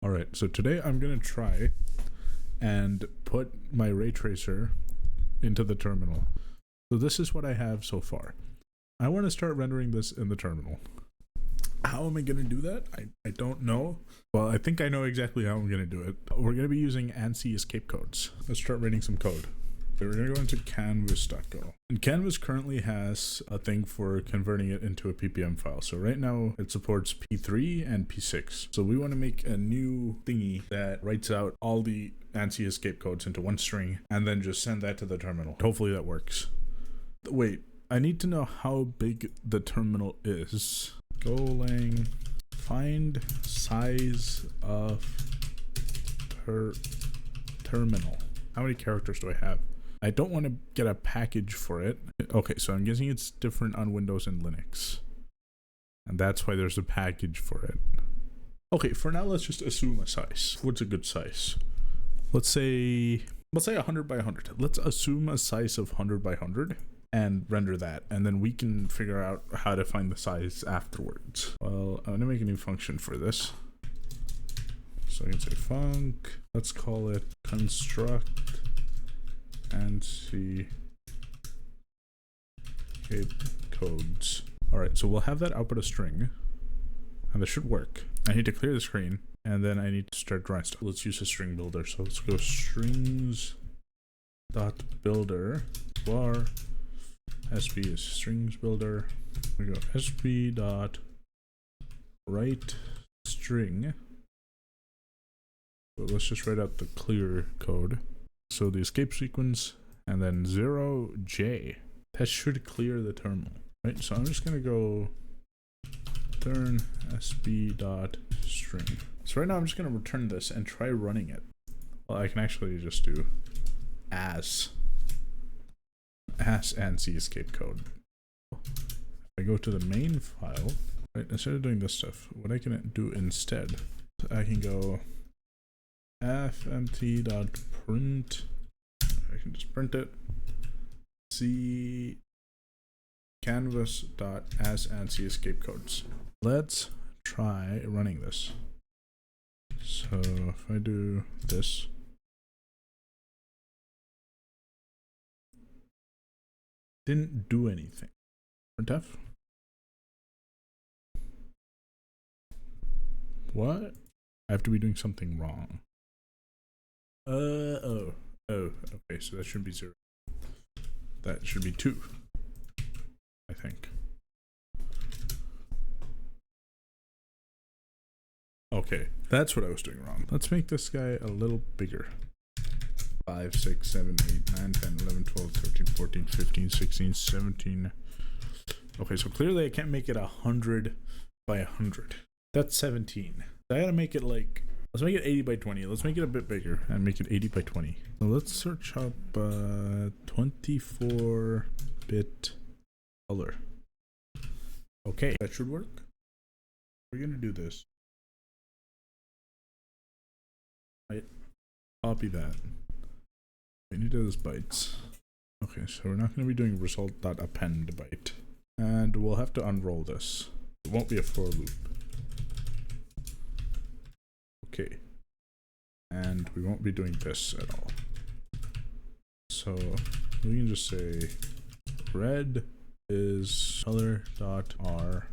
All right, so today I'm gonna try and put my ray tracer into the terminal. So this is what I have so far. I want to start rendering this in the terminal. How am I gonna do that? I don't know. Well, I think I know exactly how I'm gonna do it. We're gonna be using ANSI escape codes. Let's start writing some code. So we're gonna go into canvas.go. And Canvas currently has a thing for converting it into a PPM file. So right now it supports P3 and P6. So we want to make a new thingy that writes out all the ANSI escape codes into one string and then just send that to the terminal. Hopefully that works. Wait, I need to know how big the terminal is. Golang find size of terminal. How many characters do I have? I don't want to get a package for it. Okay, so I'm guessing it's different on Windows and Linux. And that's why there's a package for it. Okay, for now, let's just assume a size. What's a good size? Let's say 100 by 100. Let's assume a size of 100 by 100 and render that. And then we can figure out how to find the size afterwards. Well, I'm gonna make a new function for this. So I can say func, let's call it construct ANSI escape codes. All right, so we'll have that output a string, and this should work. I need to clear the screen, and then I need to start drawing stuff. Let's use a string builder. So let's go strings.builder var sb is strings builder. We go sb dot write string. So let's just write out the clear code. So the escape sequence and then 0j. That should clear the terminal, right? So I'm just gonna go return sb dot string. So right now I'm just gonna return this and try running it. Well, I can actually just do as ANSI escape code. If I go to the main file, right, instead of doing this stuff, what I can do instead, I can go fmt.print. I can just print it. See canvas.as ANSI escape codes. Let's try running this. So if I do this, didn't do anything. Printf. What? I have to be doing something wrong. Oh, okay, so that should be 0. That should be 2, I think. Okay, that's what I was doing wrong. Let's make this guy a little bigger. 5, 6, 7, 8, 9, 10, 11, 12, 13, 14, 15, 16, 17. Okay, so clearly I can't make it 100 by 100. That's 17. I gotta make it like, let's make it 80 by 20. Let's make it a bit bigger and make it 80 by 20. So let's search up 24-bit color. Okay, that should work. We're gonna do this. Right, copy that. We need those bytes. Okay, so we're not gonna be doing result.append byte. And we'll have to unroll this. It won't be a for loop. Okay. And we won't be doing this at all. So we can just say red is color.r,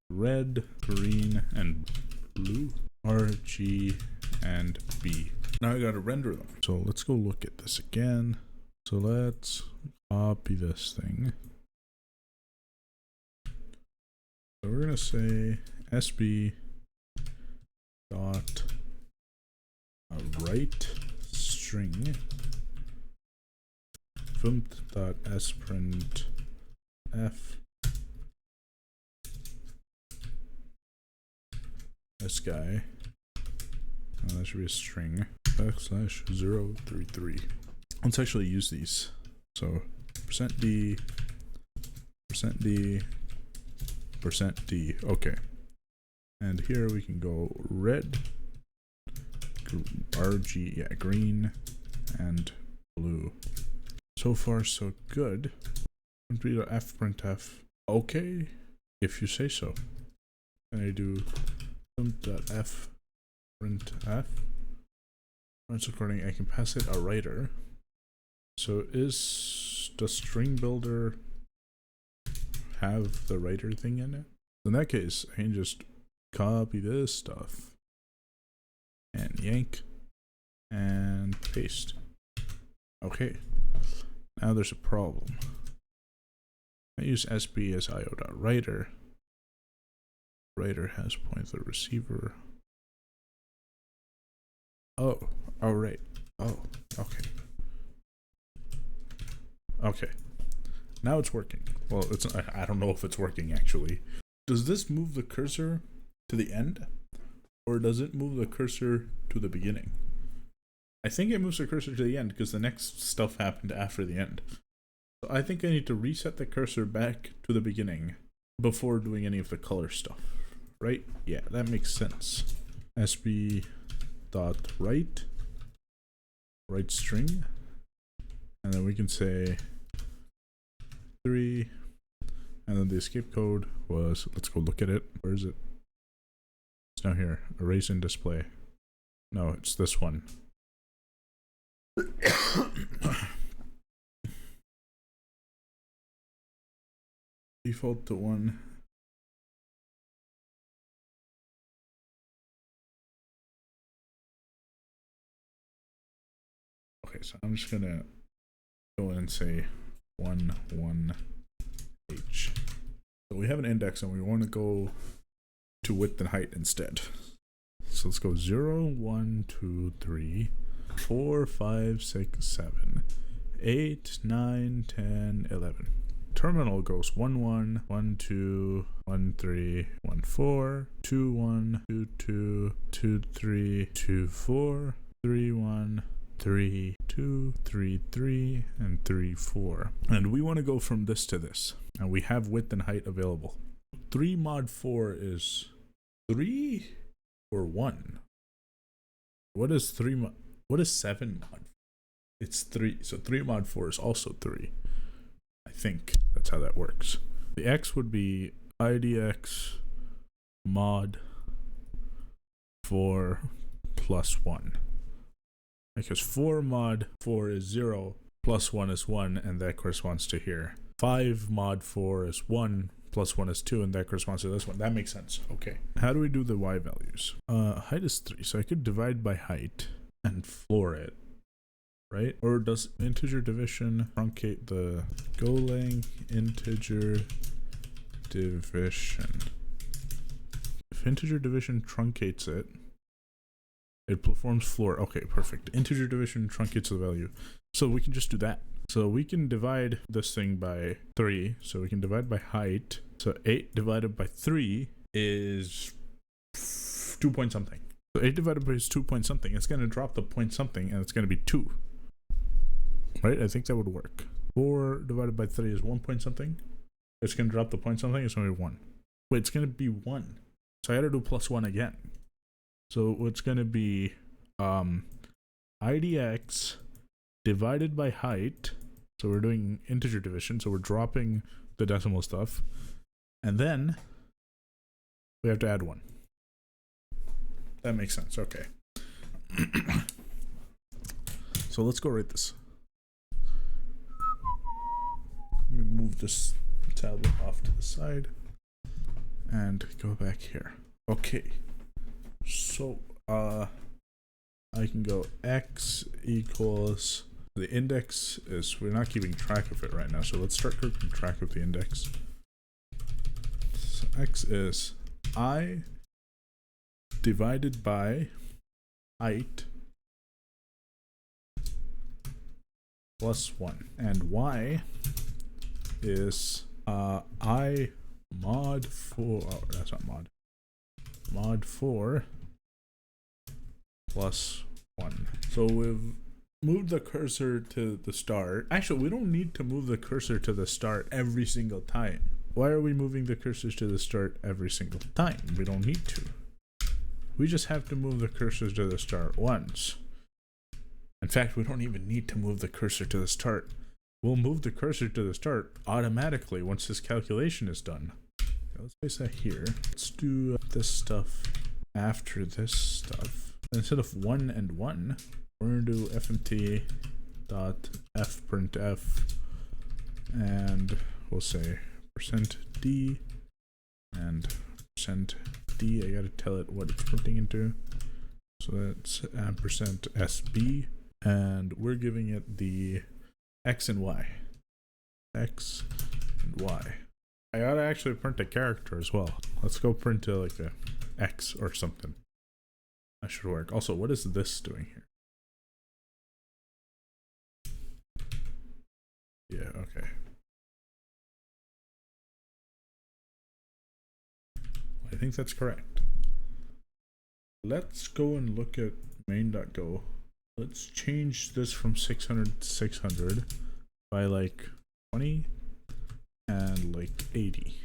red, green, and blue, R, G, and B. Now I gotta render them. So let's go look at this again. So let's copy this thing. So we're gonna say SB dot write string fmt.sprintf this guy, that should be a string, \033. Let's actually use these. So %d, %d, %d. Okay. And here we can go red, RG, yeah, green, and blue. So far, so good. fprintf. Okay, if you say so. And I do f printf. When it's recording, I can pass it a writer. So is the string builder have the writer thing in it? In that case, I can just copy this stuff and yank and paste. Okay, now there's a problem. I use sb as io.writer. Writer has pointer receiver. Oh, right. Oh, okay. Okay. Now it's working. Well, it's I don't know if it's working actually. Does this move the cursor to the end? Or does it move the cursor to the beginning? I think it moves the cursor to the end because the next stuff happened after the end. So I think I need to reset the cursor back to the beginning before doing any of the color stuff. Right? Yeah, that makes sense. sb dot write string, and then we can say 3, and then the escape code was, let's go look at it. Where is it? It's down here. Erase and display. No, it's this one. Default to 1. Okay, so I'm just gonna go in and say 1 1 h. So we have an index and we want to go to width and height instead. So let's go 0 1 2 3 4 5 6 7 8 9 10 11. Terminal goes 1 1 1 2 1 3 1 4 2 1 2 2 2 3 2 4 3 1 3 2 3 3 and 3 4, and we want to go from this to this, and we have width and height available. 3 mod 4 is 3 or 1? What is 3 mod? What is 7 mod? It's 3. So 3 mod 4 is also 3. I think that's how that works. The x would be idx mod 4 plus 1. Because 4 mod 4 is 0, plus 1 is 1, and that corresponds to here. 5 mod 4 is 1, plus 1 is 2, and that corresponds to this one. That makes sense. Okay. How do we do the y values? Height is 3, so I could divide by height and floor it, right? Or does integer division truncate the Golang integer division? If integer division truncates it, it performs floor. Okay, perfect. Integer division truncates the value. So we can just do that. So we can divide this thing by 3. So we can divide by height. So 8 divided by 3 is 2 point something. So 8 divided by 2 point something. It's going to drop the point something, and it's going to be 2. Right? I think that would work. 4 divided by 3 is 1 point something. It's going to drop the point something. It's going to be 1. Wait, it's going to be 1. So I got to do plus 1 again. So it's going to be idx divided by height. So we're doing integer division. So we're dropping the decimal stuff. And then we have to add 1. That makes sense. Okay. So let's go write this. Let me move this tablet off to the side and go back here. Okay. So I can go x equals, the index is, we're not keeping track of it right now, so let's start keeping track of the index. So x is I divided by height plus 1, and y is I mod 4, oh, that's not mod. Mod 4 plus 1. So we've moved the cursor to the start. Actually, we don't need to move the cursor to the start every single time. Why are we moving the cursors to the start every single time? We don't need to. We just have to move the cursors to the start once. In fact, we don't even need to move the cursor to the start. We'll move the cursor to the start automatically once this calculation is done. Let's place that here. Let's do this stuff after this stuff. instead of 1 and 1, we're going to do fmt dot fprintf, and we'll say %d and %d. I gotta tell it what it's printing into. So that's %sb, and we're giving it the x and y. X and y. I gotta actually print a character as well. Let's go print like a X or something. That should work. Also, what is this doing here? Yeah, okay. I think that's correct. Let's go and look at main.go. Let's change this from 600 to 600 by like 20 and like 80.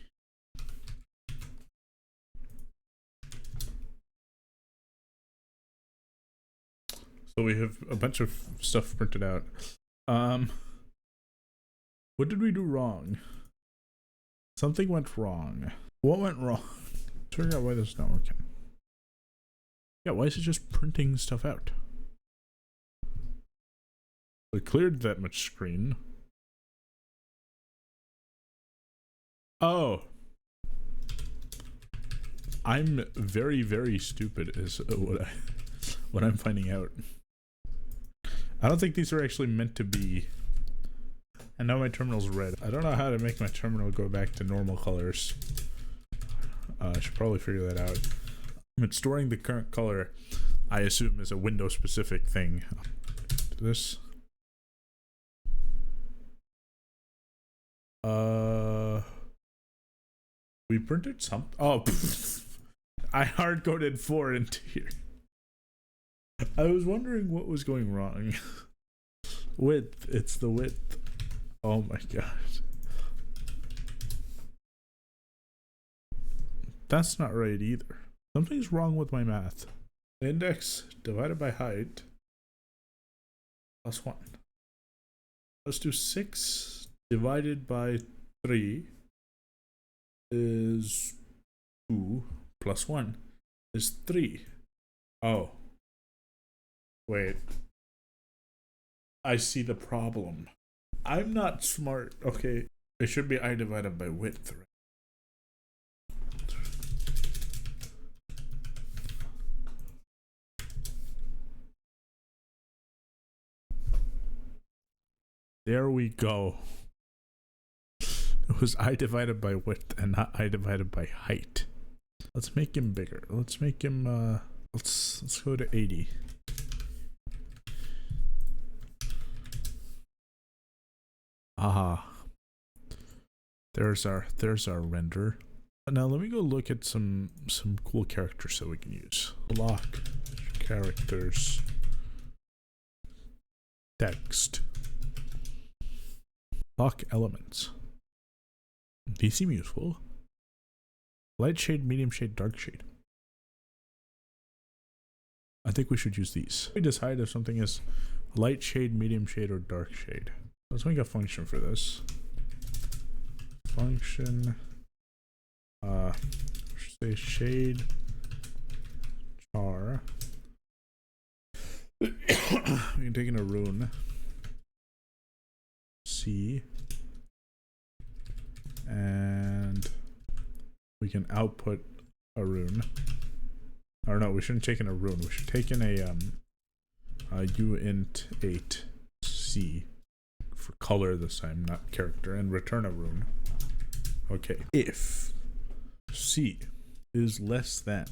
So we have a bunch of stuff printed out. What did we do wrong? Something went wrong. What went wrong? Figure out why this is not working. Yeah, why is it just printing stuff out? We cleared that much screen. Oh. I'm very, very stupid is what I'm finding out. I don't think these are actually meant to be. And now my terminal's red. I don't know how to make my terminal go back to normal colors. I should probably figure that out. But storing the current color, I assume, is a window specific thing. This. We printed some. Oh, I hard coded 4 into here. I was wondering what was going wrong. Width. It's the width. Oh my god. That's not right either. Something's wrong with my math. Index divided by height plus 1. Let's do 6 divided by 3 is 2 plus 1 is 3. Oh. Wait. I see the problem. I'm not smart. Okay. It should be I divided by width. Right? There we go. It was I divided by width and not I divided by height. Let's make him bigger. Let's make him let's go to 80. Aha. There's our render. Now let me go look at some cool characters that we can use. Block characters. Text. Block elements. These seem useful. Light shade, medium shade, dark shade. I think we should use these. We decide if something is light shade, medium shade, or dark shade. Let's make a function for this. Function. Say shade char. We can take in a rune. C. And we can output a rune. Or no, we shouldn't take in a rune. We should take in a uint8 c for color this time, not character, and return a rune. Okay. If c is less than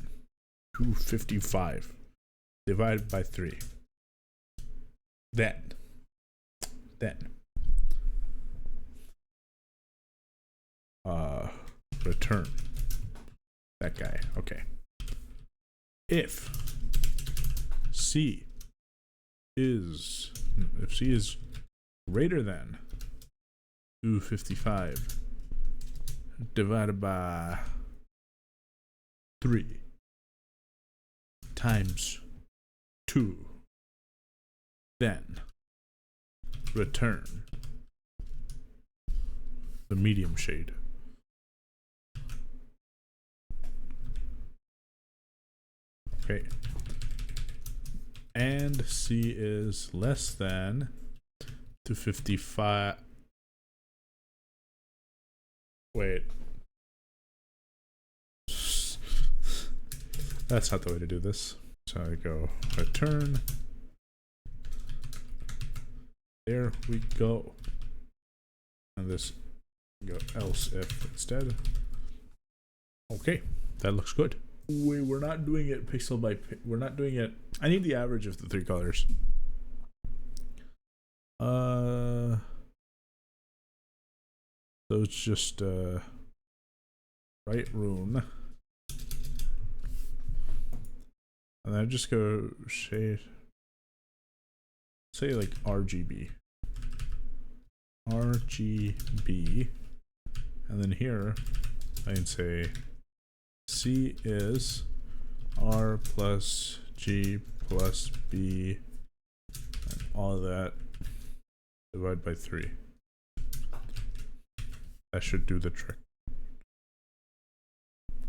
255 divided by 3, then return that guy. Okay. If c is greater than 255 divided by 3 times 2, then return the medium shade. Okay. and C is less than 255. Wait. That's not the way to do this. So I go return. There we go. And this go else if instead. Okay, that looks good. Wait, we're not doing it pixel by we're not doing it. I need the average of the three colors. So it's just right rune. And then I just go shade, say like RGB. RGB. And then here I can say C is R plus G plus B and all of that divided by 3. That should do the trick.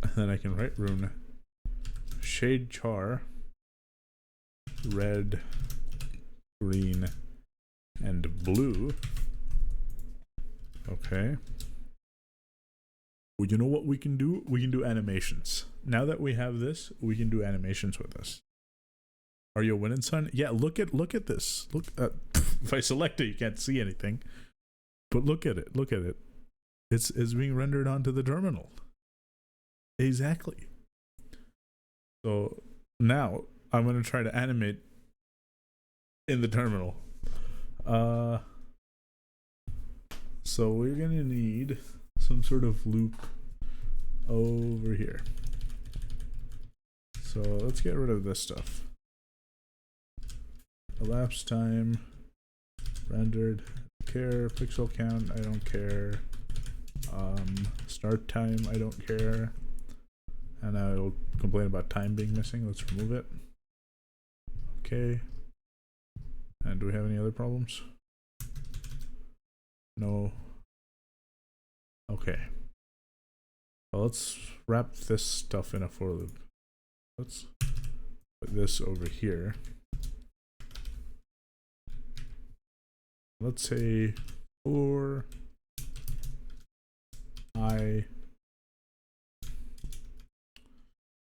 And then I can write rune shade char red, green, and blue. Okay. Well, you know what we can do? We can do animations. Now that we have this, we can do animations with this. Are you a winning son? Yeah, look at this. Look if I select it, you can't see anything. But look at it. Look at it. It's being rendered onto the terminal. Exactly. So now I'm going to try to animate in the terminal. So we're going to need some sort of loop over here. So let's get rid of this stuff. Elapsed time, rendered, care, pixel count, I don't care. Start time, I don't care. And now it'll complain about time being missing. Let's remove it. Okay. And do we have any other problems? No. Okay. Well, let's wrap this stuff in a for loop. Let's put this over here. Let's say for I.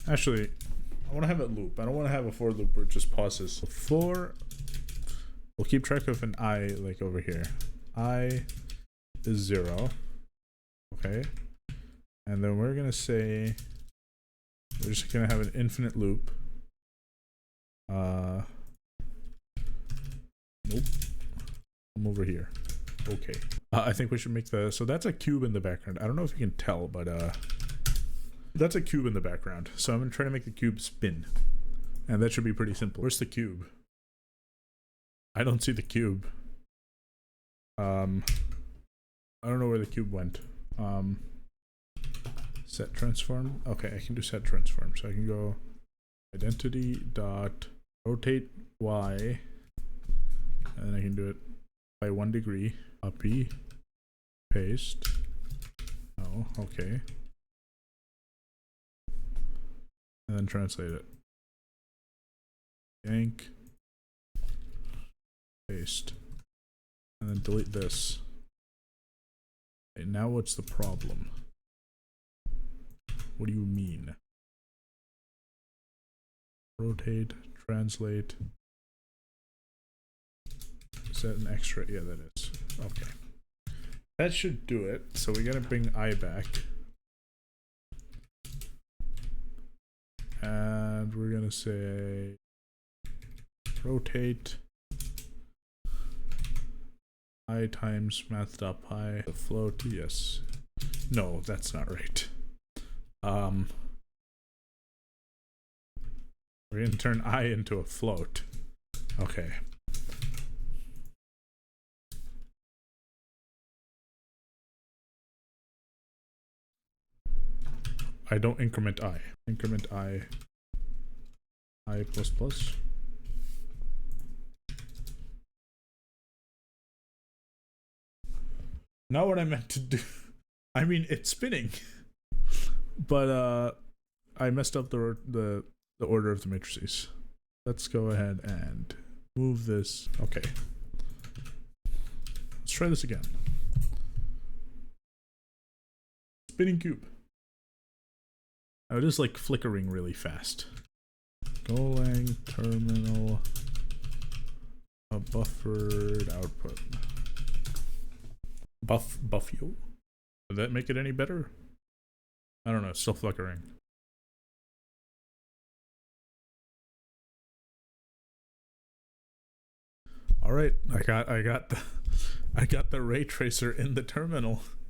Actually, I want to have it loop. I don't want to have a for loop where it just pauses. So for, we'll keep track of an I like over here. I is 0. Okay. And then we're going to say, we're just going to have an infinite loop. Nope. I'm over here. Okay. I think we should make so that's a cube in the background. I don't know if you can tell, but that's a cube in the background. So I'm going to try to make the cube spin. And that should be pretty simple. Where's the cube? I don't see the cube. I don't know where the cube went. Set transform. Okay, I can do set transform. So I can go identity dot rotate Y. And then I can do it by 1 degree. Copy. Paste. Oh, okay. And then translate it. Yank. Paste. And then delete this. Okay, now what's the problem? What do you mean? Rotate, translate. Is that an extra? Yeah, that is. Okay. That should do it. So we gotta bring I back. And we're gonna say rotate I times math.py the float. Yes. No, that's not right. We're gonna turn I into a float. Okay. I don't increment I. Increment I plus plus. Not what I meant to do. I mean, it's spinning. But I messed up the order of the matrices. let's go ahead and move this. Okay. Let's try this again. Spinning cube. Oh, it is like flickering really fast. Golang terminal, a buffered output. Buffio? Did that make it any better? I don't know, it's still flickering. All right, I got the ray tracer in the terminal.